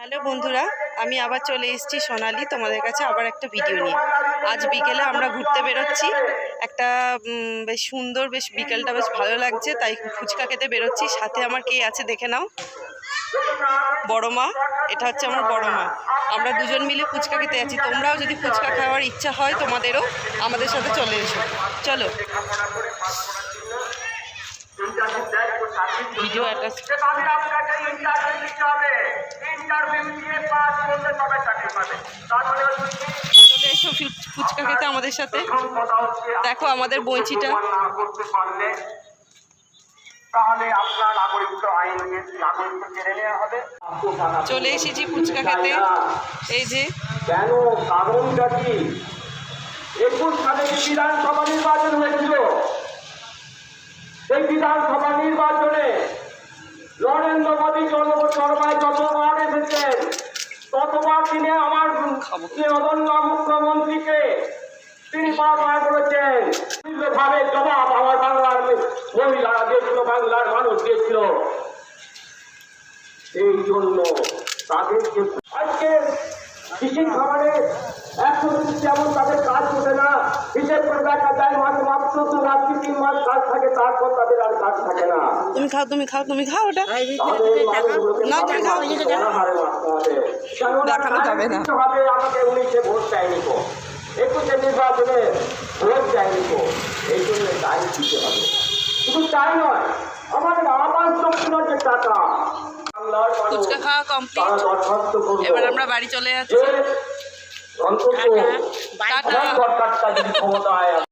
Hello বন্ধুরা, আমি আবার চলে এসেছি সোনালি তোমাদের কাছে আবার একটা ভিডিও নিয়ে। আজ বিকেলে আমরা ঘুরতে বেরোচ্ছি, একটা বেশ সুন্দর, বেশ বিকেলটা বেশ ভালো লাগছে, তাই ফুচকা খেতে বেরোচ্ছি। সাথে আমার কে আছে দেখে নাও, বড় মা। এটা হচ্ছে আমার বড় মা। আমরা দুজন মিলে ফুচকা খেতে যাচ্ছি। তোমরাও যদি ফুচকা খাওয়ার ইচ্ছা হয় তোমাদেরও আমাদের সাথে চলে এসো। চলো ভিডিও একটা চলে এসো ফুচকা খেতে আমাদের সাথে। দেখো আমাদের বইচিটা, চলে এসেছি ফুচকা খেতে। এই যে কেন, কারণটা কি? 21 সালে বিধানসভা নির্বাচন হয়েছিল। সেই বিধানসভা নির্বাচনে নরেন্দ্র মোদী জনসভায় যতবার এসেছেন ততবার তিনি আমার অদন্য মুখ্যমন্ত্রীকে তিনি বারবার বলেছেন, ভাবে জবাব আমার বাংলার মহিলারা দিয়েছিল, বাংলার মানুষ দিয়েছিল। এই জন্য তাদেরকে আজকে কৃষি খাবারে 100 দিন যেমন তাদের কাজ করবে না, হিসেব করে দেখা যায় মাত্র 2 মাস কি 3 মাস কাজ থাকে, তারপর তাদের আর কাজ থাকে না। তুমি খাও ওটা না, তুমি খাও, দেখানো যাবে না। আমাকে 19-এ ভোট চাইনি তো, 21-এ নির্বাচনে ভোট চাইনি তো, এই জন্য তাই দিতে হবে। শুধু তাই নয়, আমাদের আবাস যোজনার যে টাকা, ফুচকা খাওয়া কমপ্লিট, এবার আমরা বাড়ি চলে যাচ্ছি। অন্তত সরকারটা যদি ক্ষমতায়